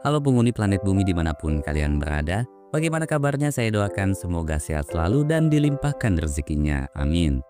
Halo penghuni planet bumi dimanapun kalian berada. Bagaimana kabarnya? Saya doakan semoga sehat selalu dan dilimpahkan rezekinya. Amin.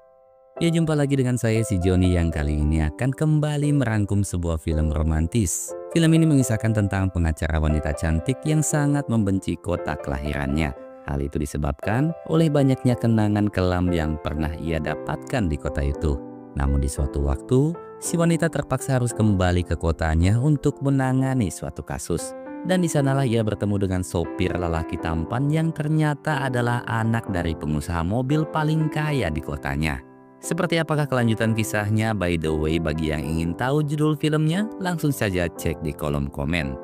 Ya, jumpa lagi dengan saya si Joni yang kali ini akan kembali merangkum sebuah film romantis. Film ini mengisahkan tentang pengacara wanita cantik yang sangat membenci kota kelahirannya. Hal itu disebabkan oleh banyaknya kenangan kelam yang pernah ia dapatkan di kota itu. Namun di suatu waktu, si wanita terpaksa harus kembali ke kotanya untuk menangani suatu kasus. Dan di sanalah ia bertemu dengan sopir lelaki tampan yang ternyata adalah anak dari pengusaha mobil paling kaya di kotanya. Seperti apakah kelanjutan kisahnya? By the way, bagi yang ingin tahu judul filmnya, langsung saja cek di kolom komen.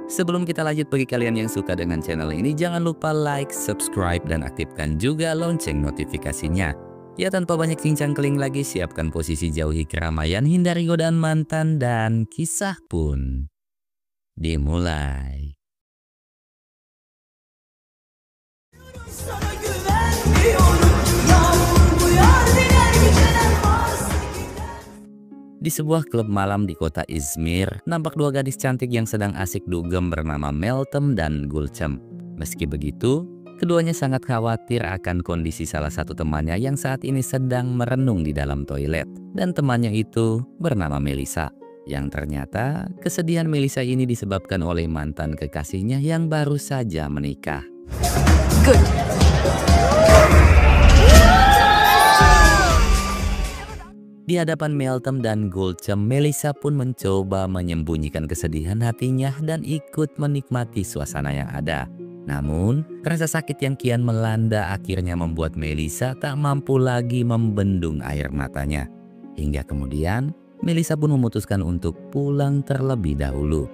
Sebelum kita lanjut, bagi kalian yang suka dengan channel ini, jangan lupa like, subscribe, dan aktifkan juga lonceng notifikasinya. Ya, tanpa banyak cincang keling lagi, siapkan posisi jauhi keramaian, hindari godaan mantan, dan kisah pun dimulai. Sana güvenmiyorum, yağmur bu yar diner geceden bahsedilen. Di sebuah klub malam di kota Izmir, nampak dua gadis cantik yang sedang asik dugem bernama Meltem dan Gulcem. Meski begitu, keduanya sangat khawatir akan kondisi salah satu temannya yang saat ini sedang merenung di dalam toilet. Dan temannya itu bernama Melisa. Yang ternyata kesedihan Melisa ini disebabkan oleh mantan kekasihnya yang baru saja menikah. Good. Di hadapan Meltem dan Gulcem, Melisa pun mencoba menyembunyikan kesedihan hatinya dan ikut menikmati suasana yang ada. Namun, rasa sakit yang kian melanda akhirnya membuat Melisa tak mampu lagi membendung air matanya. Hingga kemudian, Melisa pun memutuskan untuk pulang terlebih dahulu.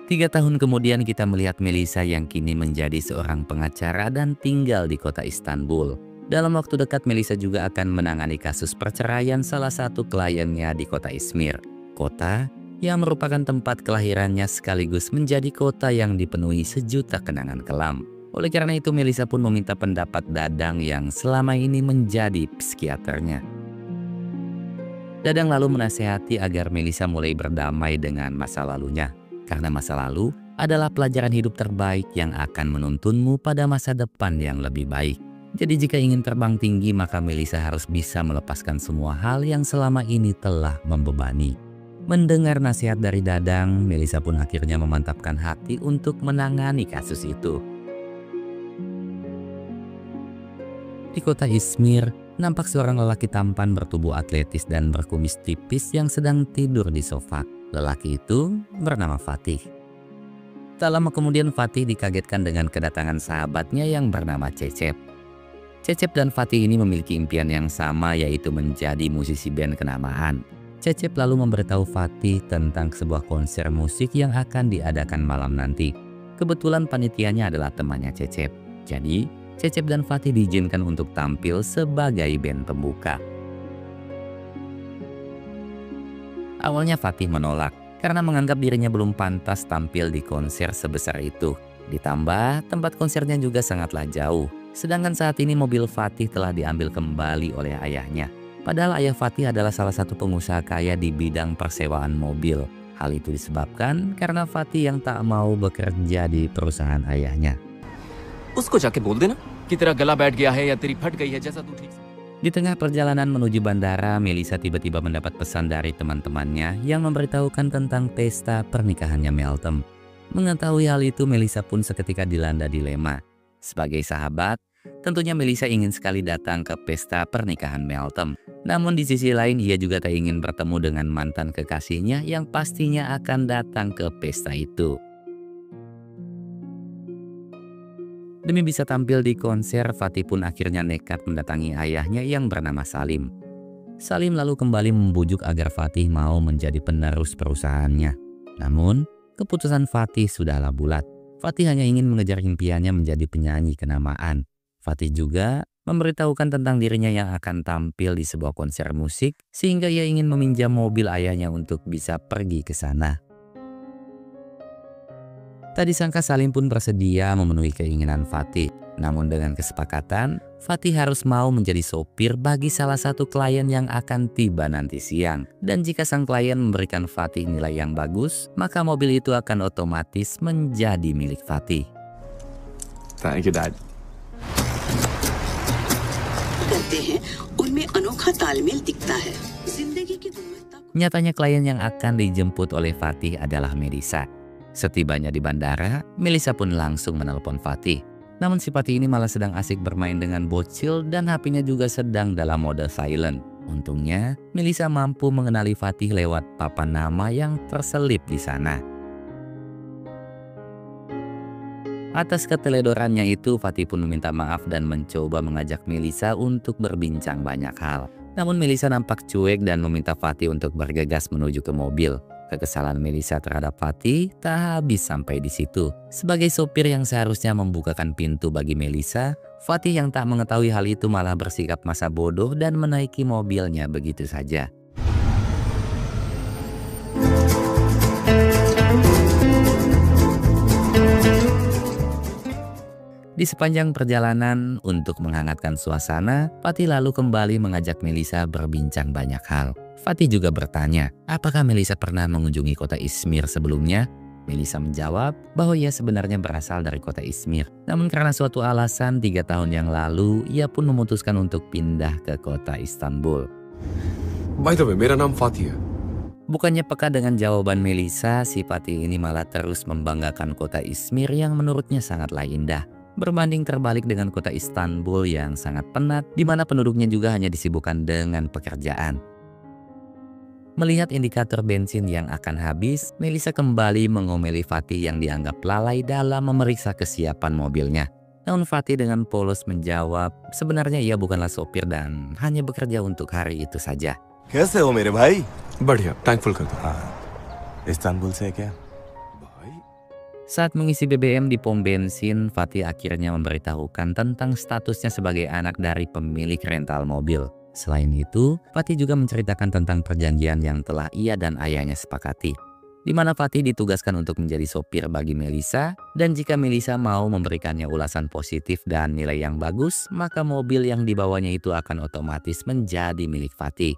3 tahun kemudian kita melihat Melisa yang kini menjadi seorang pengacara dan tinggal di kota Istanbul. Dalam waktu dekat, Melisa juga akan menangani kasus perceraian salah satu kliennya di kota Izmir. Kota yang merupakan tempat kelahirannya sekaligus menjadi kota yang dipenuhi sejuta kenangan kelam. Oleh karena itu, Melisa pun meminta pendapat Dadang yang selama ini menjadi psikiaternya. Dadang lalu menasehati agar Melisa mulai berdamai dengan masa lalunya. Karena masa lalu adalah pelajaran hidup terbaik yang akan menuntunmu pada masa depan yang lebih baik. Jadi jika ingin terbang tinggi, maka Melisa harus bisa melepaskan semua hal yang selama ini telah membebani. Mendengar nasihat dari Dadang, Melisa pun akhirnya memantapkan hati untuk menangani kasus itu. Di kota Izmir, nampak seorang lelaki tampan bertubuh atletis dan berkumis tipis yang sedang tidur di sofa. Lelaki itu bernama Fatih. Tak lama kemudian Fatih dikagetkan dengan kedatangan sahabatnya yang bernama Cecep. Cecep dan Fatih ini memiliki impian yang sama, yaitu menjadi musisi band kenamaan. Cecep lalu memberitahu Fatih tentang sebuah konser musik yang akan diadakan malam nanti. Kebetulan panitianya adalah temannya Cecep. Jadi, Cecep dan Fatih diizinkan untuk tampil sebagai band pembuka. Awalnya Fatih menolak karena menganggap dirinya belum pantas tampil di konser sebesar itu. Ditambah tempat konsernya juga sangatlah jauh. Sedangkan saat ini mobil Fatih telah diambil kembali oleh ayahnya. Padahal ayah Fatih adalah salah satu pengusaha kaya di bidang persewaan mobil. Hal itu disebabkan karena Fatih yang tak mau bekerja di perusahaan ayahnya. उसको जाके बोल देना कि तेरा गला बैठ गया है या तेरी फट गई है जैसा तू ठीक से। Di tengah perjalanan menuju bandara, Melisa tiba-tiba mendapat pesan dari teman-temannya yang memberitahukan tentang pesta pernikahannya Meltem. Mengetahui hal itu, Melisa pun seketika dilanda dilema. Sebagai sahabat, tentunya Melisa ingin sekali datang ke pesta pernikahan Meltem. Namun di sisi lain, ia juga tak ingin bertemu dengan mantan kekasihnya yang pastinya akan datang ke pesta itu. Demi bisa tampil di konser, Fatih pun akhirnya nekat mendatangi ayahnya yang bernama Salim. Salim lalu kembali membujuk agar Fatih mau menjadi penerus perusahaannya. Namun, keputusan Fatih sudahlah bulat. Fatih hanya ingin mengejar impiannya menjadi penyanyi kenamaan. Fatih juga memberitahukan tentang dirinya yang akan tampil di sebuah konser musik, sehingga ia ingin meminjam mobil ayahnya untuk bisa pergi ke sana. Tak disangka Salim pun bersedia memenuhi keinginan Fatih. Namun dengan kesepakatan, Fatih harus mau menjadi sopir bagi salah satu klien yang akan tiba nanti siang. Dan jika sang klien memberikan Fatih nilai yang bagus, maka mobil itu akan otomatis menjadi milik Fatih. Thank you, Dad. करते हैं उनमें अनोखा तालमेल दिखता है जिंदगी की गुणवत्ता को Nyatanya klien yang akan dijemput oleh Fatih adalah Melisa. Setibanya di bandara, Melisa pun langsung menelpon Fatih. Namun si Fatih ini malah sedang asik bermain dengan bocil dan HP-nya juga sedang dalam mode silent. Untungnya, Melisa mampu mengenali Fatih lewat papan nama yang terselip di sana. Atas keteledorannya itu, Fatih pun meminta maaf dan mencoba mengajak Melisa untuk berbincang banyak hal. Namun Melisa nampak cuek dan meminta Fatih untuk bergegas menuju ke mobil. Kekesalan Melisa terhadap Fatih tak habis sampai di situ. Sebagai sopir yang seharusnya membukakan pintu bagi Melisa, Fatih yang tak mengetahui hal itu malah bersikap masa bodoh dan menaiki mobilnya begitu saja. Di sepanjang perjalanan, untuk menghangatkan suasana, Fatih lalu kembali mengajak Melisa berbincang banyak hal. Fatih juga bertanya, apakah Melisa pernah mengunjungi kota Izmir sebelumnya? Melisa menjawab bahwa ia sebenarnya berasal dari kota Izmir. Namun karena suatu alasan 3 tahun yang lalu, ia pun memutuskan untuk pindah ke kota Istanbul. By the way, मेरा नाम Fatih है. Bukannya peka dengan jawaban Melisa, si Fatih ini malah terus membanggakan kota Izmir yang menurutnya sangatlah indah. Berbanding terbalik dengan kota Istanbul yang sangat penat, di mana penduduknya juga hanya disibukkan dengan pekerjaan. Melihat indikator bensin yang akan habis, Melisa kembali mengomeli Fatih yang dianggap lalai dalam memeriksa kesiapan mobilnya. Namun Fatih dengan polos menjawab, sebenarnya ia bukanlah sopir dan hanya bekerja untuk hari itu saja. कैसे हो मेरे भाई? बढ़िया, टैंकफुल कर दो. हाँ, इस्तांबुल से क्या? Saat mengisi BBM di pom bensin, Fatih akhirnya memberitahukan tentang statusnya sebagai anak dari pemilik rental mobil. Selain itu, Fatih juga menceritakan tentang perjanjian yang telah ia dan ayahnya sepakati, di mana Fatih ditugaskan untuk menjadi sopir bagi Melisa, dan jika Melisa mau memberikannya ulasan positif dan nilai yang bagus, maka mobil yang dibawanya itu akan otomatis menjadi milik Fatih.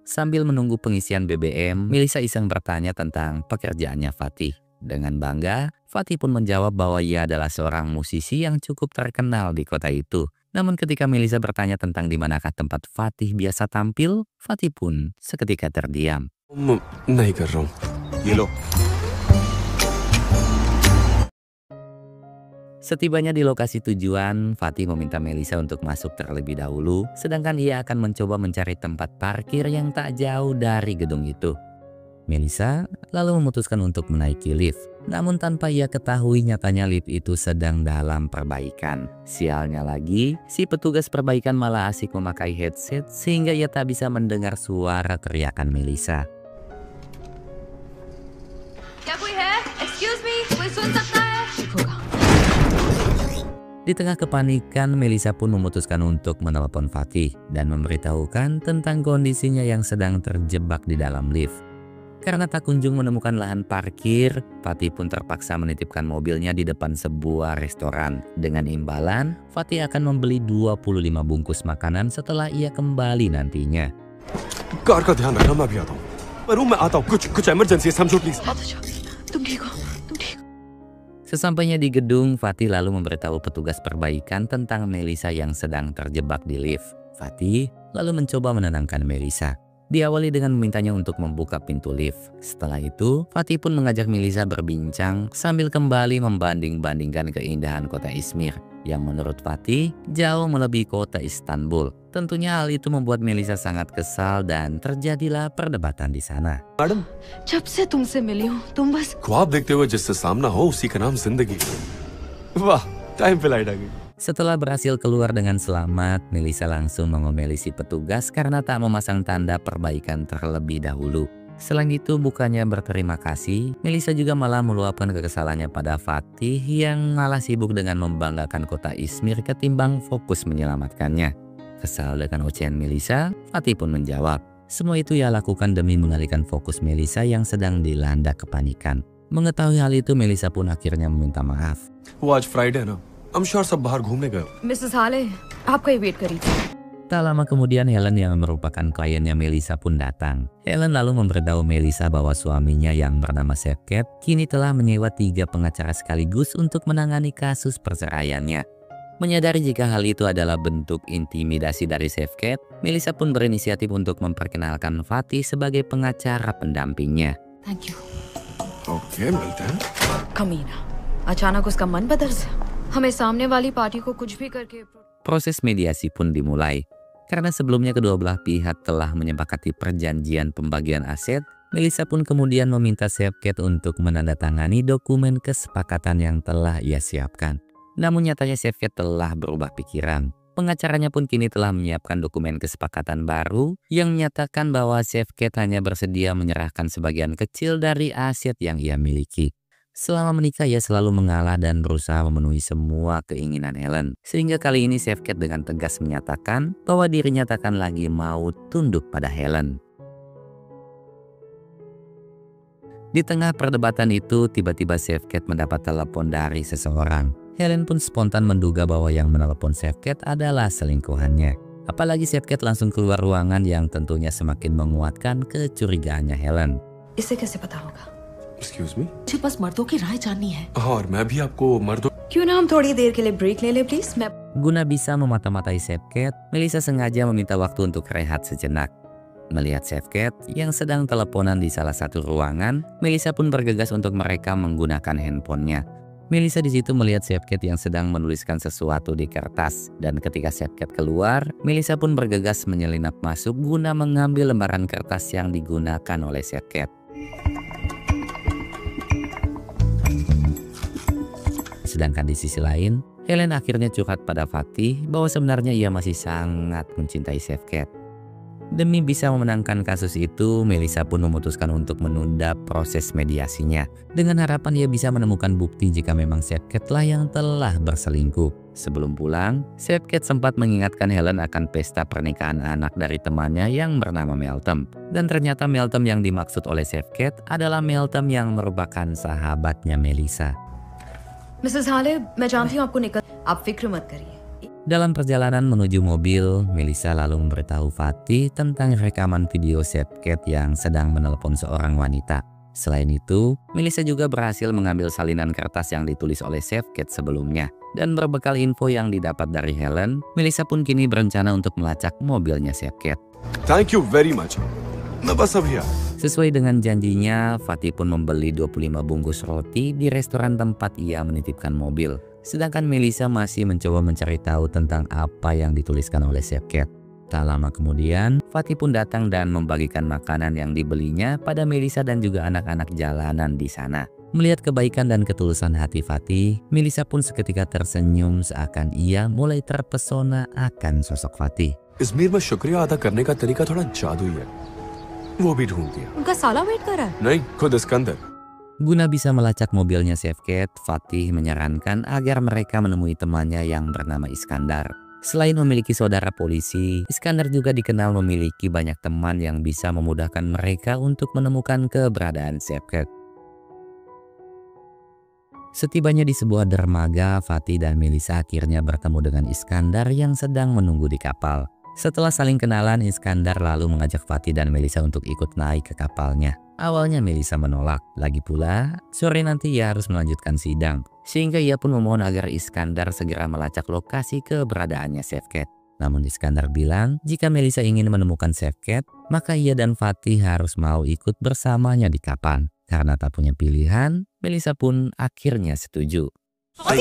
Sambil menunggu pengisian BBM, Melisa iseng bertanya tentang pekerjaannya Fatih. Dengan bangga, Fatih pun menjawab bahwa ia adalah seorang musisi yang cukup terkenal di kota itu. Namun ketika Melisa bertanya tentang di manakah tempat Fatih biasa tampil, Fatih pun seketika terdiam. नहीं कर रहा हूँ. ये लो. Setibanya di lokasi tujuan, Fatih meminta Melisa untuk masuk terlebih dahulu, sedangkan ia akan mencoba mencari tempat parkir yang tak jauh dari gedung itu. Melisa lalu memutuskan untuk menaiki lift, namun tanpa ia ketahui nyatanya lift itu sedang dalam perbaikan. Sialnya lagi, si petugas perbaikan malah asik memakai headset sehingga ia tak bisa mendengar suara teriakan Melisa. क्या कोई है? Excuse me, कोई सुन सकता है? होगा. Di tengah kepanikan, Melisa pun memutuskan untuk menelpon Fatih dan memberitahukan tentang kondisinya yang sedang terjebak di dalam lift. Karena tak kunjung menemukan lahan parkir, Fatih pun terpaksa menitipkan mobilnya di depan sebuah restoran. Dengan imbalan, Fatih akan membeli 25 bungkus makanan setelah ia kembali nantinya. Car का ध्यान रखना, मैं भी आता हूँ. मैं रूम में आता हूँ. कुछ इमरजेंसी है, समझो प्लीज. तुम ठीक हो तुम ठीक हो Sesampainya di gedung, Fatih lalu memberitahu petugas perbaikan tentang Melisa yang sedang terjebak di lift. Fatih lalu mencoba menenangkan Melisa. Diawali dengan memintanya untuk membuka pintu lift. Setelah itu, Fatih pun mengajak Melisa berbincang sambil kembali membanding-bandingkan keindahan kota Izmir yang menurut Fatih jauh melebihi kota Istanbul. Tentunya hal itu membuat Melisa sangat kesal dan terjadilah perdebatan di sana. Madam, जब से तुमसे मिली हूँ तुम बस ख्वाब देखते हुए जिससे सामना हो उसी का नाम जिंदगी. वाह, टाइम पे लाइट आ गई. Setelah berhasil keluar dengan selamat, Melisa langsung mengomeli si petugas karena tak memasang tanda perbaikan terlebih dahulu. Selain itu, bukannya berterima kasih, Melisa juga malah meluapkan kekesalannya pada Fatih yang malah sibuk dengan membanggakan kota Izmir ketimbang fokus menyelamatkannya. Kesal dengan ocehan Melisa, Fatih pun menjawab, semua itu ia lakukan demi mengalihkan fokus Melisa yang sedang dilanda kepanikan. Mengetahui hal itu, Melisa pun akhirnya meminta maaf. वो आज फ्राइडे है ना, I'm sure सब बाहर घूमने गए. मिसेस हाले आपका ही वेट करी थी. Tak lama kemudian Helen yang merupakan kliennya Melissa pun datang. Helen lalu memberitahu Melissa bahwa suaminya yang bernama Shefkat kini telah menyewa 3 pengacara sekaligus untuk menangani kasus perceraiannya. Menyadari jika hal itu adalah bentuk intimidasi dari Shefkat, Melissa pun berinisiatif untuk memperkenalkan Fatih sebagai pengacara pendampingnya. Thank you. Okay, मिलते हैं. कमीना अचानक उसका मन बदल गया. हमें सामने वाली पार्टी को कुछ भी करके. Proses mediasi pun dimulai. Karena sebelumnya kedua belah pihak telah menyepakati perjanjian pembagian aset, Melissa pun kemudian meminta Shefkat untuk menandatangani dokumen kesepakatan yang telah ia siapkan. Namun nyatanya Shefkat telah berubah pikiran. Pengacaranya pun kini telah menyiapkan dokumen kesepakatan baru yang menyatakan bahwa Shefkat hanya bersedia menyerahkan sebagian kecil dari aset yang ia miliki. Selama menikah ia selalu mengalah dan berusaha memenuhi semua keinginan Helen. Sehingga kali ini Shefkat dengan tegas menyatakan bahwa dirinya takkan lagi mau tunduk pada Helen. Di tengah perdebatan itu tiba-tiba Shefkat mendapat telepon dari seseorang. Helen pun spontan menduga bahwa yang menelepon Shefkat adalah selingkuhannya. Apalagi Shefkat langsung keluar ruangan yang tentunya semakin menguatkan kecurigaannya Helen. इसे कैसे पता होगा? Excuse me. मुझे बस मर्दों की राय जाननी है. हाँ, और मैं भी आपको मर्दों. क्यों ना हम थोड़ी देर के लिए ब्रेक ले ले प्लीज. मैं Guna bisa memata-matai Shefkat, Melissa sengaja meminta waktu untuk rehat sejenak. Melihat Shefkat yang sedang teleponan di salah satu ruangan, Melissa pun bergegas untuk merekam menggunakan handphonenya. Melissa di situ melihat Shefkat yang sedang menuliskan sesuatu di kertas, dan ketika Shefkat keluar, Melissa pun bergegas menyelinap masuk guna mengambil lembaran kertas yang digunakan oleh Shefkat. Sedangkan di sisi lain, Helen akhirnya curhat pada Fatih bahwa sebenarnya ia masih sangat mencintai Shefkat. Demi bisa memenangkan kasus itu, Melissa pun memutuskan untuk menunda proses mediasinya dengan harapan ia bisa menemukan bukti jika memang Shefkat lah yang telah berselingkuh. Sebelum pulang, Shefkat sempat mengingatkan Helen akan pesta pernikahan anak dari temannya yang bernama Meltem. Dan ternyata Meltem yang dimaksud oleh Shefkat adalah Meltem yang merupakan sahabatnya Melissa. Mrs हाले मैं जानती हूँ आपको निकल. आप फिक्र मत करिए. Dalam perjalanan menuju mobil, Melissa lalu memberitahu Fatih tentang rekaman video Shefkat yang sedang menelepon seorang wanita. Selain itu, Melissa juga berhasil mengambil salinan kertas yang ditulis oleh Shefkat sebelumnya. Dan berbekal info yang didapat dari Helen, Melissa pun kini berencana untuk melacak mobilnya Shefkat. Thank you very much. मैं बस अभी आ. Sesuai dengan janjinya, Fatih pun membeli 25 bungkus roti di restoran tempat ia menitipkan mobil. Sedangkan Melissa masih mencoba mencari tahu tentang apa yang dituliskan oleh Shefkat. Tak lama kemudian, Fatih pun datang dan membagikan makanan yang dibelinya pada Melissa dan juga anak-anak jalanan di sana. Melihat kebaikan dan ketulusan hati Fatih, Melissa pun seketika tersenyum seakan ia mulai terpesona akan sosok Fatih. इज़मीर में शुक्रिया अदा करने का तरीका थोड़ा जादुई है. वो भी ढूंढ दिया. उनका साला वेट कर रहा है. नहीं, खुद Iskander. Guna bisa melacak mobilnya Shefkat, Fatih menyarankan agar mereka menemui temannya yang bernama Iskandar. Selain memiliki saudara polisi, Iskandar juga dikenal memiliki banyak teman yang bisa memudahkan mereka untuk menemukan keberadaan Shefkat. Setibanya di sebuah dermaga, Fatih dan Melissa akhirnya bertemu dengan Iskandar yang sedang menunggu di kapal. Setelah saling kenalan, Iskandar lalu mengajak Fatih dan Melissa untuk ikut naik ke kapalnya. Awalnya Melissa menolak, lagi pula sore nanti ia harus melanjutkan sidang. Sehingga ia pun memohon agar Iskandar segera melacak lokasi keberadaannya Shefkat. Namun Iskandar bilang jika Melissa ingin menemukan Shefkat, maka ia dan Fatih harus mau ikut bersamanya di kapal. Karena tak punya pilihan, Melissa pun akhirnya setuju. कुछ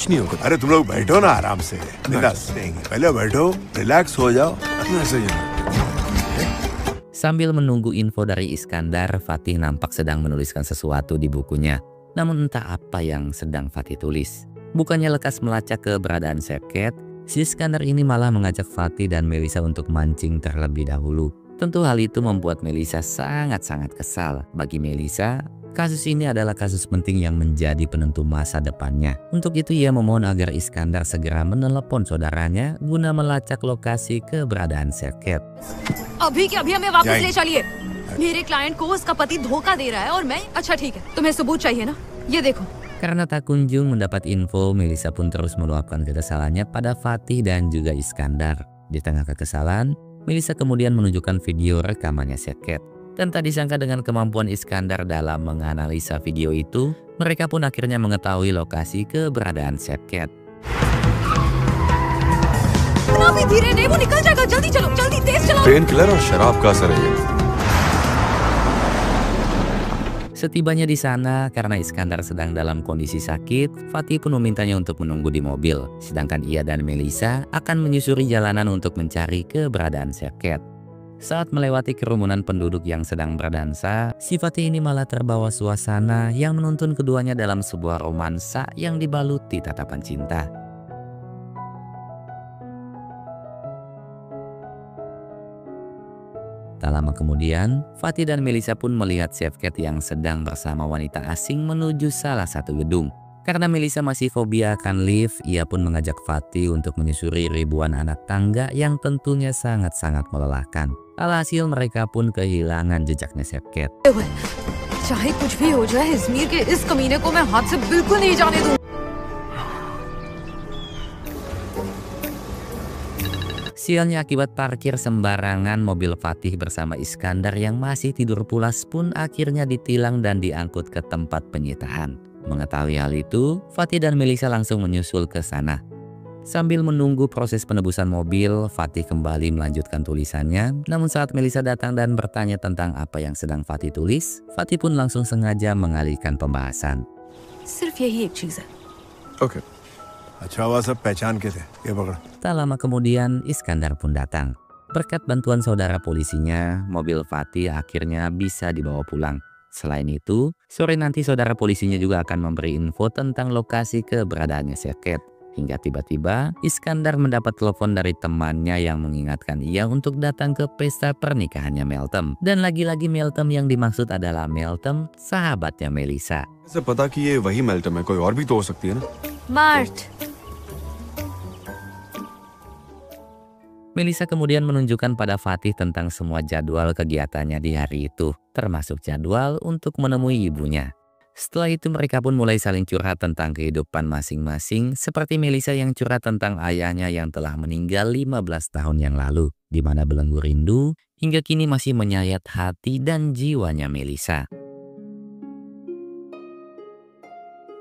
नहीं होगा. अरे तुम लोग बैठो ना आराम से. बिंदास. पहले बैठो, रिलैक्स हो जाओ. Sambil menunggu info dari Iskandar, Fatih nampak sedang menuliskan sesuatu di bukunya. Namun entah apa yang sedang Fatih tulis. Bukannya lekas melacak keberadaan Shefkat, si Iskandar ini malah mengajak Fatih dan Melissa untuk mancing terlebih dahulu. Tentu hal itu membuat Melissa sangat-sangat kesal. Bagi Melissa, kasus ini adalah kasus penting yang menjadi penentu masa depannya. Untuk itu ia memohon agar Iskandar segera menelepon saudaranya guna melacak lokasi keberadaan Shefkat. अभी के अभी हमें वापस ले चलिए. मेरे क्लाइंट को उसका पति धोखा दे रहा है और मैं. अच्छा ठीक है, तुम्हें सबूत चाहिए ना? ये देखो, Karena tak kunjung mendapat info, Melisa pun terus meluapkan kekesalannya pada Fatih dan juga Iskandar. Di tengah kekesalan, Melisa kemudian menunjukkan video rekamannya Shefkat. Dan tak disangka dengan kemampuan Iskandar dalam menganalisa video itu, mereka pun akhirnya mengetahui lokasi keberadaan Shefkat. Pain killer और शराब का असर है ये। Setibanya di sana, karena Iskandar sedang dalam kondisi sakit, Fatih pun memintanya untuk menunggu di mobil. Sedangkan ia dan Melisa akan menyusuri jalanan untuk mencari keberadaan Shefkat. Saat melewati kerumunan penduduk yang sedang berdansa, si Fatih ini malah terbawa suasana yang menuntun keduanya dalam sebuah romansa yang dibaluti tatapan cinta. Tak lama kemudian, Fatih dan Melisa pun melihat Shefkat yang sedang bersama wanita asing menuju salah satu gedung. Karena Melisa masih fobia akan lift, ia pun mengajak Fatih untuk menyusuri ribuan anak tangga yang tentunya sangat-sangat melelahkan. Alhasil mereka pun kehilangan jejaknya Shefkat. चाहे कुछ भी हो जाए, इज़मीर के इस कमीने को मैं हाथ से बिल्कुल नहीं जाने दूंगा। Sialnya akibat parkir sembarangan, mobil Fatih bersama Iskandar yang masih tidur pulas pun akhirnya ditilang dan diangkut ke tempat penyitaan. Mengetahui hal itu, Fatih dan Melisa langsung menyusul ke sana. Sambil menunggu proses penebusan mobil, Fatih kembali melanjutkan tulisannya. Namun saat Melisa datang dan bertanya tentang apa yang sedang Fatih tulis, Fatih pun langsung sengaja mengalihkan pembahasan. सिर्फ यही एक चीज़ है। ओके। अच्छा हुआ सब पहचान के थे, ये पकड़ा। Tak lama kemudian, Iskandar pun datang. Berkat bantuan saudara polisinya, mobil Fatih akhirnya bisa dibawa pulang. Selain itu, sore nanti saudara polisinya juga akan memberi info tentang lokasi keberadaannya Shefkat. Hingga tiba-tiba, Iskandar mendapat telepon dari temannya yang mengingatkan ia untuk datang ke pesta pernikahannya Meltem. Dan lagi-lagi Meltem yang dimaksud adalah Meltem, sahabatnya Melisa. ऐसे पता कि ये वही मेल्टम है, कोई और भी तो हो सकती है ना? Mart, Melisa kemudian menunjukkan pada Fatih tentang semua jadwal kegiatannya di hari itu, termasuk jadwal untuk menemui ibunya. Setelah itu mereka pun mulai saling curhat tentang kehidupan masing-masing, seperti Melisa yang curhat tentang ayahnya yang telah meninggal 15 tahun yang lalu, di mana belenggu rindu hingga kini masih menyayat hati dan jiwanya Melisa.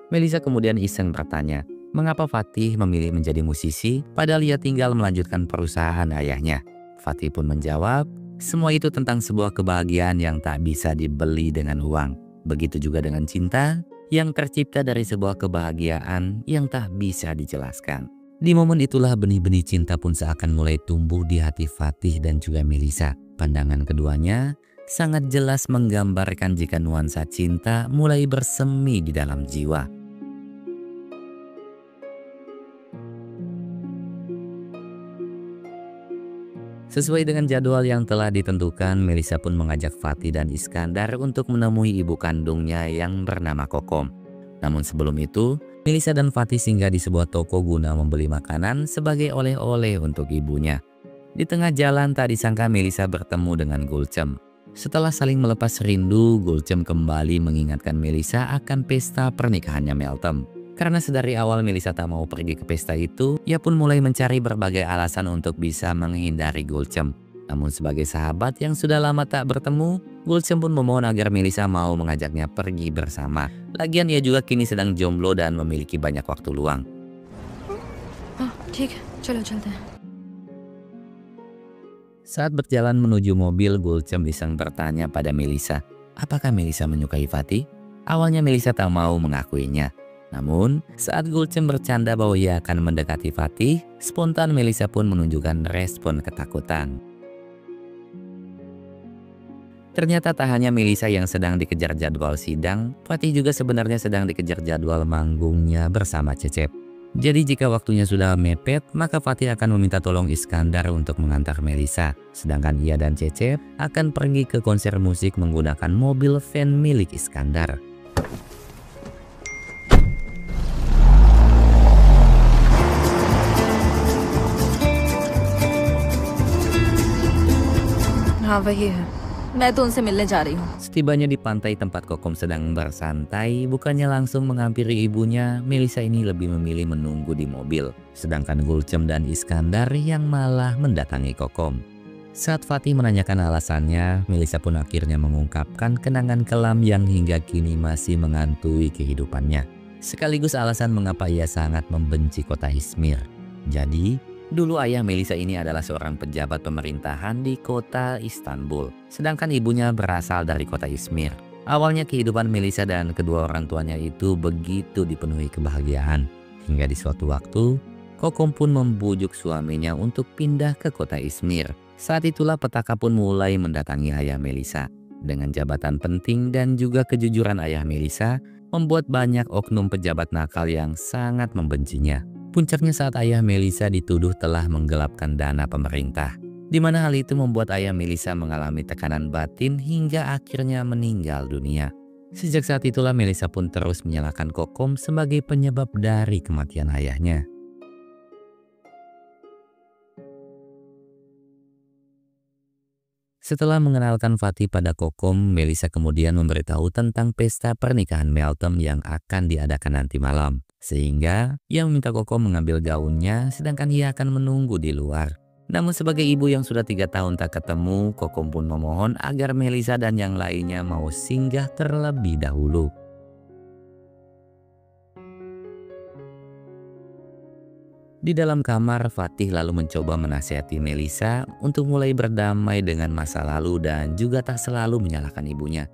Melisa kemudian iseng bertanya, mengapa Fatih memilih menjadi musisi padahal ia tinggal melanjutkan perusahaan ayahnya. Fatih pun menjawab, semua itu tentang sebuah kebahagiaan yang tak bisa dibeli dengan uang. Begitu juga dengan cinta yang tercipta dari sebuah kebahagiaan yang tak bisa dijelaskan. Di momen itulah benih-benih cinta pun seakan mulai tumbuh di hati Fatih dan juga Melisa. Pandangan keduanya sangat jelas menggambarkan jika nuansa cinta mulai bersemi di dalam jiwa. Sesuai dengan jadwal yang telah ditentukan, Melisa pun mengajak Fatih dan Iskandar untuk menemui ibu kandungnya yang bernama Kokom. Namun sebelum itu, Melisa dan Fatih singgah di sebuah toko guna membeli makanan sebagai oleh-oleh untuk ibunya. Di tengah jalan tak disangka Melisa bertemu dengan Gulcem. Setelah saling melepas rindu, Gulcem kembali mengingatkan Melisa akan pesta pernikahannya Meltem. Karena sedari awal Melisa tak mau pergi ke pesta itu, ia pun mulai mencari berbagai alasan untuk bisa menghindari Gulcem. Namun sebagai sahabat yang sudah lama tak bertemu, Gulcem pun memohon agar Melisa mau mengajaknya pergi bersama. Lagian ia juga kini sedang jomblo dan memiliki banyak waktu luang. ठीक है, चलो चलते हैं। Saat berjalan menuju mobil, Gulcem iseng bertanya pada Melisa, apakah Melisa menyukai Fatih? Awalnya Melisa tak mau mengakuinya. Namun, saat Gulcem bercanda bahwa ia akan mendekati Fatih, spontan Melisa pun menunjukkan respon ketakutan. Ternyata tak hanya Melisa yang sedang dikejar jadwal sidang, Fatih juga sebenarnya sedang dikejar jadwal manggungnya bersama Cecep. Jadi jika waktunya sudah mepet, maka Fatih akan meminta tolong Iskandar untuk mengantar Melisa. Sedangkan ia dan Cecep akan pergi ke konser musik menggunakan mobil van milik Iskandar. हाँ वही है। मैं तो उनसे मिलने जा रही हूँ। Setibanya di pantai tempat Kokom sedang bersantai, bukannya langsung menghampiri ibunya, Melisa ini lebih memilih menunggu di mobil. Sedangkan Gulcem dan Iskandar yang malah mendatangi Kokom. Saat Fatih menanyakan alasannya, Melisa pun akhirnya mengungkapkan kenangan kelam yang hingga kini masih menghantui kehidupannya. Sekaligus alasan mengapa ia sangat membenci kota Izmir. Jadi, dulu ayah Melisa ini adalah seorang pejabat pemerintahan di kota Istanbul, sedangkan ibunya berasal dari kota Izmir. Awalnya kehidupan Melisa dan kedua orang tuanya itu begitu dipenuhi kebahagiaan. Hingga di suatu waktu, Kokom pun membujuk suaminya untuk pindah ke kota Izmir. Saat itulah petaka pun mulai mendatangi ayah Melisa. Dengan jabatan penting dan juga kejujuran ayah Melisa, membuat banyak oknum pejabat nakal yang sangat membencinya. Puncaknya saat ayah Melisa dituduh telah menggelapkan dana pemerintah, di mana hal itu membuat ayah Melisa mengalami tekanan batin hingga akhirnya meninggal dunia. Sejak saat itulah Melisa pun terus menyalahkan Kokom sebagai penyebab dari kematian ayahnya. Setelah mengenalkan Fatih pada Kokom, Melisa kemudian memberitahu tentang pesta pernikahan Meltem yang akan diadakan nanti malam. Sehingga ia meminta Kokom mengambil gaunnya sedangkan ia akan menunggu di luar. Namun sebagai ibu yang sudah 3 tahun tak ketemu, Kokom pun memohon agar Melisa dan yang lainnya mau singgah terlebih dahulu. Di dalam kamar, Fatih lalu mencoba menasihati Melisa untuk mulai berdamai dengan masa lalu dan juga tak selalu menyalahkan ibunya.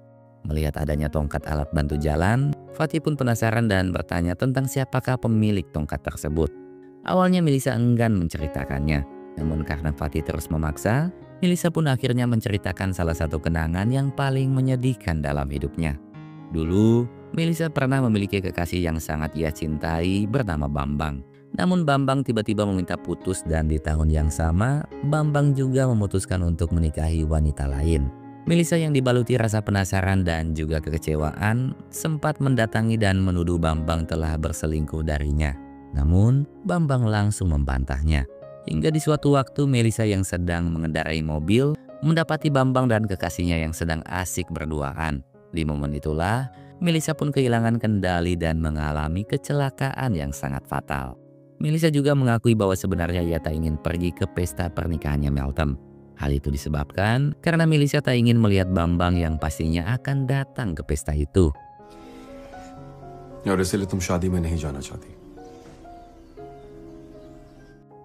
Melihat adanya tongkat alat bantu jalan, Fatih pun penasaran dan bertanya tentang siapakah pemilik tongkat tersebut. Awalnya Melisa enggan menceritakannya, namun karena Fatih terus memaksa, Melisa pun akhirnya menceritakan salah satu kenangan yang paling menyedihkan dalam hidupnya. Dulu, Melisa pernah memiliki kekasih yang sangat ia cintai bernama Bambang. Namun Bambang tiba-tiba meminta putus dan di tahun yang sama, Bambang juga memutuskan untuk menikahi wanita lain. Melisa yang dibaluti rasa penasaran dan juga kekecewaan sempat mendatangi dan menuduh Bambang telah berselingkuh darinya. Namun Bambang langsung membantahnya. Hingga di suatu waktu Melisa yang sedang mengendarai mobil mendapati Bambang dan kekasihnya yang sedang asik berduaan. Di momen itulah Melisa pun kehilangan kendali dan mengalami kecelakaan yang sangat fatal. Melisa juga mengakui bahwa sebenarnya ia tak ingin pergi ke pesta pernikahannya Meltem. Hal itu disebabkan karena Melisa tak ingin melihat Bambang yang pastinya akan datang ke pesta itu. और इसलिए तुम शादी में नहीं जाना चाहती।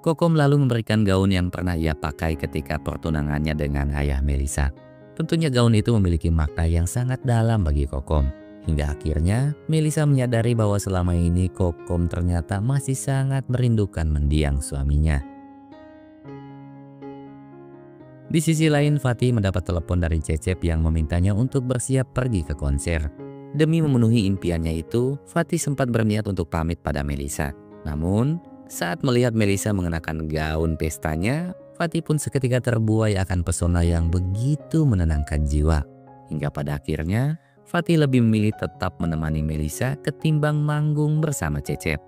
Kokom lalu memberikan gaun yang pernah ia pakai ketika pertunangannya dengan ayah Melisa. Tentunya gaun itu memiliki makna yang sangat dalam bagi Kokom. Hingga akhirnya Melisa menyadari bahwa selama ini Kokom ternyata masih sangat merindukan mendiang suaminya. Di sisi lain, Fatih mendapat telepon dari Cecep yang memintanya untuk bersiap pergi ke konser. Demi memenuhi impiannya itu, Fatih sempat berniat untuk pamit pada Melisa. Namun, saat melihat Melisa mengenakan gaun pestanya, Fatih pun seketika terbuai akan pesona yang begitu menenangkan jiwa. Hingga pada akhirnya, Fatih lebih memilih tetap menemani Melisa ketimbang manggung bersama Cecep.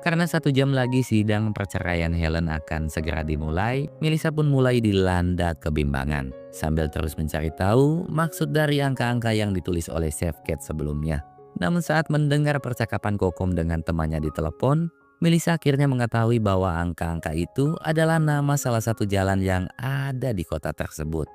Karena 1 jam lagi sidang perceraian Helen akan segera dimulai, Melisa pun mulai dilanda kebimbangan. Sambil terus mencari tahu maksud dari angka-angka yang ditulis oleh Shefkat sebelumnya. Namun saat mendengar percakapan Kokom dengan temannya di telepon, Melisa akhirnya mengetahui bahwa angka-angka itu adalah nama salah satu jalan yang ada di kota tersebut.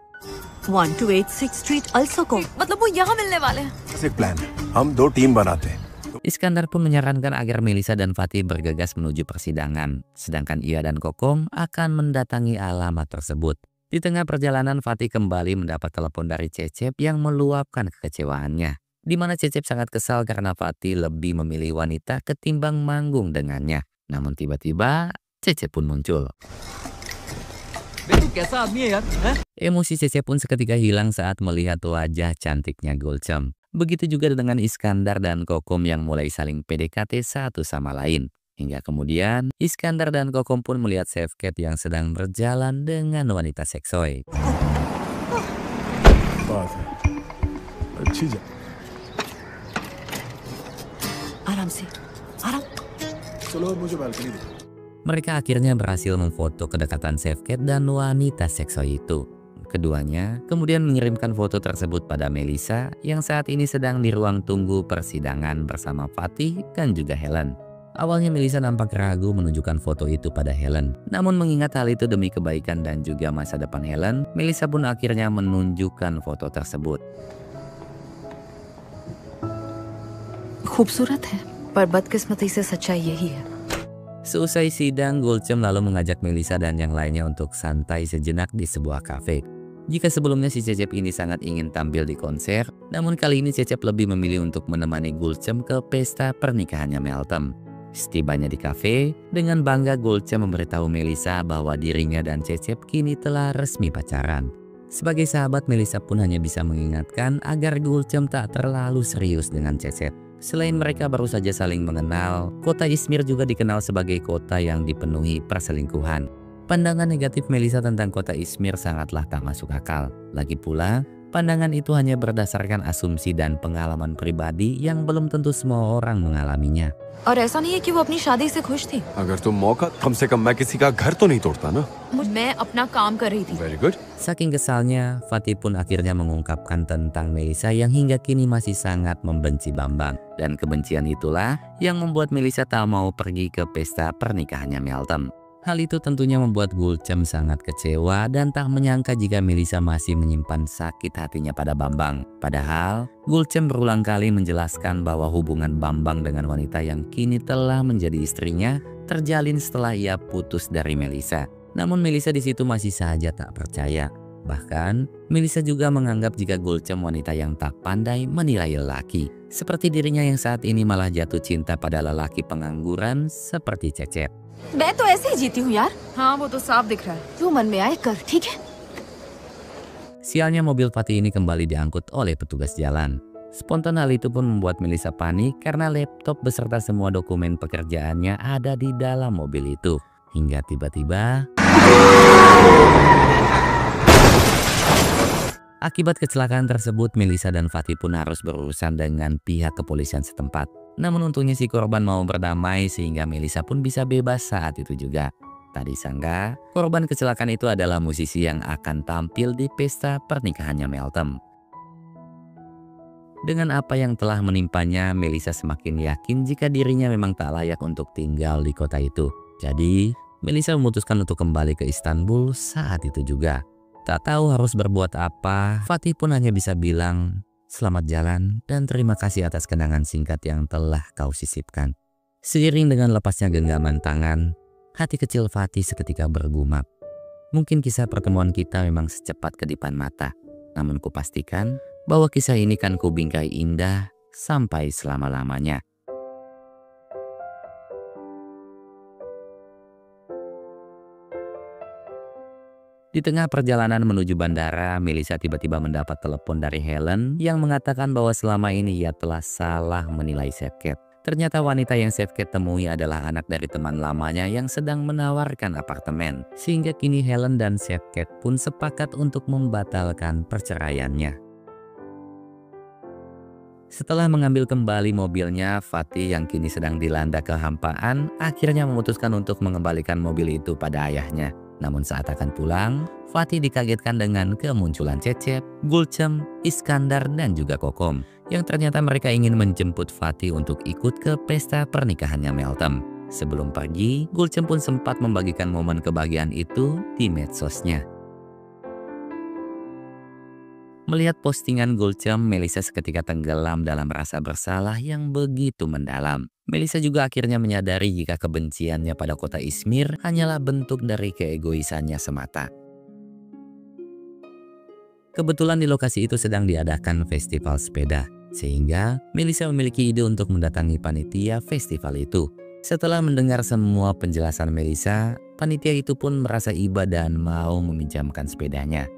1286 Street Alsoko. मतलब वो यहाँ मिलने वाले हैं। एक प्लान है, हम 2 टीम बनाते हैं। Iskandar pun menyarankan agar Melisa dan Fatih bergegas menuju persidangan, sedangkan ia dan Kokom akan mendatangi alamat tersebut. Di tengah perjalanan, Fatih kembali mendapat telepon dari Cecep yang meluapkan kekecewaannya, di mana Cecep sangat kesal karena Fatih lebih memilih wanita ketimbang manggung dengannya. Namun tiba-tiba Cecep pun muncul. Emosi Cecep pun seketika hilang saat melihat wajah cantiknya Gulcem. Begitu juga dengan Iskandar dan Kokom yang mulai saling PDKT satu sama lain. Hingga kemudian Iskandar dan Kokom pun melihat Shefkat yang sedang berjalan dengan wanita seksoi. आराम से, आराम। Mereka akhirnya berhasil memfoto kedekatan Shefkat dan wanita seksoi itu. Keduanya kemudian mengirimkan foto tersebut pada Melissa yang saat ini sedang di ruang tunggu persidangan bersama Fatih dan juga Helen. Awalnya Melissa nampak ragu menunjukkan foto itu pada Helen. Namun mengingat hal itu demi kebaikan dan juga masa depan Helen, Melissa pun akhirnya menunjukkan foto tersebut. खूबसूरत है, पर बदकिस्मती से सच्चाई यही है। Seusai sidang, Gulcem lalu mengajak Melissa dan yang lainnya untuk santai sejenak di sebuah kafe. Jika sebelumnya si Cecep ini sangat ingin tampil di konser, namun kali ini Cecep lebih memilih untuk menemani Gulcem ke pesta pernikahannya Meltem. Setibanya di kafe, dengan bangga Gulcem memberitahu Melissa bahwa dirinya dan Cecep kini telah resmi pacaran. Sebagai sahabat, Melissa pun hanya bisa mengingatkan agar Gulcem tak terlalu serius dengan Cecep. Selain mereka baru saja saling mengenal, kota Izmir juga dikenal sebagai kota yang dipenuhi perselingkuhan. Pandangan negatif Melissa tentang kota Izmir sangatlah tak masuk akal. Lagi pula, pandangan itu hanya berdasarkan asumsi dan pengalaman pribadi yang belum tentu semua orang mengalaminya. और ऐसा नहीं है कि वो अपनी शादी से खुश थी। अगर तुम मौका कम से कम मैं किसी का घर तो नहीं तोड़ता ना। मैं अपना काम कर रही थी। Very good. Saking kesalnya, Fatih pun akhirnya mengungkapkan tentang Melissa yang hingga kini masih sangat membenci Bambang. Dan kebencian itulah yang membuat Melissa tak mau pergi ke pesta pernikahannya Meltem. Hal itu tentunya membuat Gulcem sangat kecewa dan tak menyangka jika Melissa masih menyimpan sakit hatinya pada Bambang. Padahal, Gulcem berulang kali menjelaskan bahwa hubungan Bambang dengan wanita yang kini telah menjadi istrinya terjalin setelah ia putus dari Melissa. Namun Melissa di situ masih saja tak percaya. Bahkan, Melissa juga menganggap jika Gulcem wanita yang tak pandai menilai lelaki. Seperti dirinya yang saat ini malah jatuh cinta pada lelaki pengangguran seperti Cecep. मैं तो ऐसे ही जीती हूँ यार। हाँ, वो तो साफ दिख रहा है। जो मन में आए कर, ठीक है? Sialnya mobil Fatih ini kembali diangkut oleh petugas jalan. Spontan hal itu pun membuat Melissa panik karena laptop beserta semua dokumen pekerjaannya ada di dalam mobil itu. Hingga tiba-tiba akibat kecelakaan tersebut, Melissa dan Fatih pun harus berurusan dengan pihak kepolisian setempat. Namun untungnya si korban mau berdamai sehingga Melissa pun bisa bebas saat itu juga. Tak disangka, korban kecelakaan itu adalah musisi yang akan tampil di pesta pernikahannya Meltem. Dengan apa yang telah menimpanya, Melissa semakin yakin jika dirinya memang tak layak untuk tinggal di kota itu. Jadi, Melissa memutuskan untuk kembali ke Istanbul saat itu juga. Tak tahu harus berbuat apa, Fatih pun hanya bisa bilang, "Selamat jalan dan terima kasih atas kenangan singkat yang telah kau sisipkan." Seiring dengan lepasnya genggaman tangan, hati kecil Fatih seketika bergumam. Mungkin kisah pertemuan kita memang secepat kedipan mata. Namun kupastikan bahwa kisah ini kan kubingkai indah sampai selama-lamanya. Di tengah perjalanan menuju bandara, Melissa tiba-tiba mendapat telepon dari Helen yang mengatakan bahwa selama ini ia telah salah menilai Shefkat. Ternyata wanita yang Shefkat temui adalah anak dari teman lamanya yang sedang menawarkan apartemen. Sehingga kini Helen dan Shefkat pun sepakat untuk membatalkan perceraiannya. Setelah mengambil kembali mobilnya, Fatih yang kini sedang dilanda kehampaan akhirnya memutuskan untuk mengembalikan mobil itu pada ayahnya. Namun saat akan pulang, Fatih dikagetkan dengan kemunculan Cecep, Gulcem, Iskandar, dan juga Kokom. Yang ternyata mereka ingin menjemput Fatih untuk ikut ke pesta pernikahannya Meltem. Sebelum pergi, Gulcem pun sempat membagikan momen kebahagiaan itu di medsosnya. Melihat postingan Gulcem, Melissa seketika tenggelam dalam rasa bersalah yang begitu mendalam. Melissa juga akhirnya menyadari jika kebenciannya pada kota Izmir hanyalah bentuk dari keegoisannya semata. Kebetulan di lokasi itu sedang diadakan festival sepeda, sehingga Melissa memiliki ide untuk mendatangi panitia festival itu. Setelah mendengar semua penjelasan Melissa, panitia itu pun merasa iba dan mau meminjamkan sepedanya.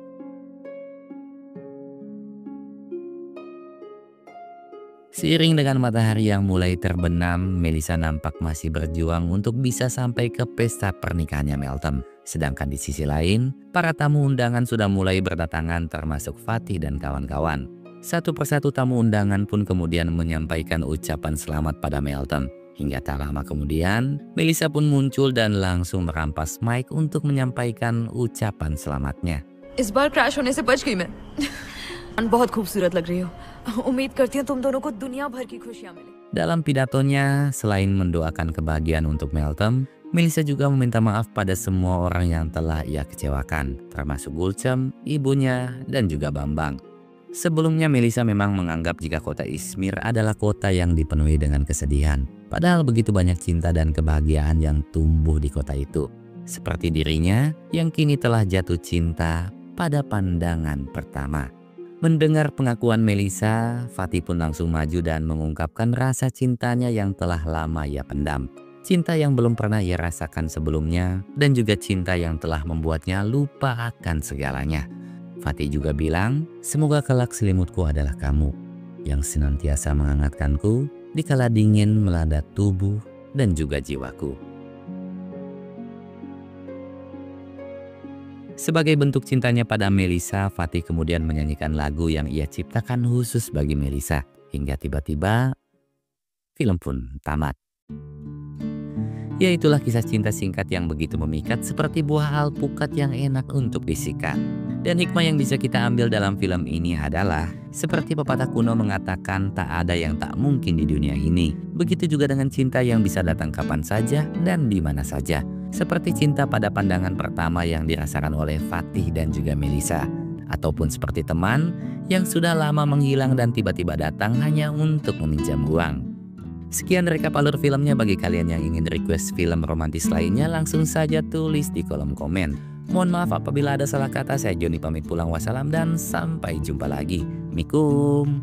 Seiring dengan matahari yang mulai terbenam, Melissa nampak masih berjuang untuk bisa sampai ke pesta pernikahannya Meltem. Sedangkan di sisi lain, para tamu undangan sudah mulai berdatangan termasuk Fatih dan kawan-kawan. Satu persatu tamu undangan pun kemudian menyampaikan ucapan selamat pada Meltem. Hingga tak lama kemudian, Melissa pun muncul dan langsung merampas mic untuk menyampaikan ucapan selamatnya. इस बार क्रैश होने से बच गई मैं। बहुत खूबसूरत लग रही हो। उम्मीद करती हूँ तुम दोनों को दुनिया भर की खुशियाँ मिले। Dalam pidatonya, selain mendoakan kebahagiaan untuk Meltem, Melissa juga meminta maaf pada semua orang yang telah ia kecewakan, termasuk Gulcem, ibunya, dan juga Bambang. Sebelumnya Melissa memang menganggap jika kota Izmir adalah kota yang dipenuhi dengan kesedihan. Padahal begitu banyak cinta dan kebahagiaan yang tumbuh di kota itu. Seperti dirinya yang kini telah jatuh cinta pada pandangan pertama. Mendengar pengakuan Melissa, Fatih pun langsung maju dan mengungkapkan rasa cintanya yang telah lama ia pendam. Cinta yang belum pernah ia rasakan sebelumnya dan juga cinta yang telah membuatnya lupa akan segalanya. Fatih juga bilang, semoga kelak selimutku adalah kamu yang senantiasa menghangatkanku dikala dingin melanda tubuh dan juga jiwaku. Sebagai bentuk cintanya pada Melissa, Fatih kemudian menyanyikan lagu yang ia ciptakan khusus bagi Melissa. Hingga tiba-tiba film pun tamat. Ya, itulah kisah cinta singkat yang begitu memikat seperti buah alpukat yang enak untuk disikat. Dan hikmah yang bisa kita ambil dalam film ini adalah seperti pepatah kuno mengatakan tak ada yang tak mungkin di dunia ini. Begitu juga dengan cinta yang bisa datang kapan saja dan di mana saja. Seperti cinta pada pandangan pertama yang dirasakan oleh Fatih dan juga Melissa. Ataupun seperti teman yang sudah lama menghilang dan tiba-tiba datang hanya untuk meminjam uang. Sekian rekap alur filmnya. Bagi kalian yang ingin request film romantis lainnya, langsung saja tulis di kolom komen. Mohon maaf apabila ada salah kata. Saya Joni pamit pulang. Wassalam dan sampai jumpa lagi. Mikum.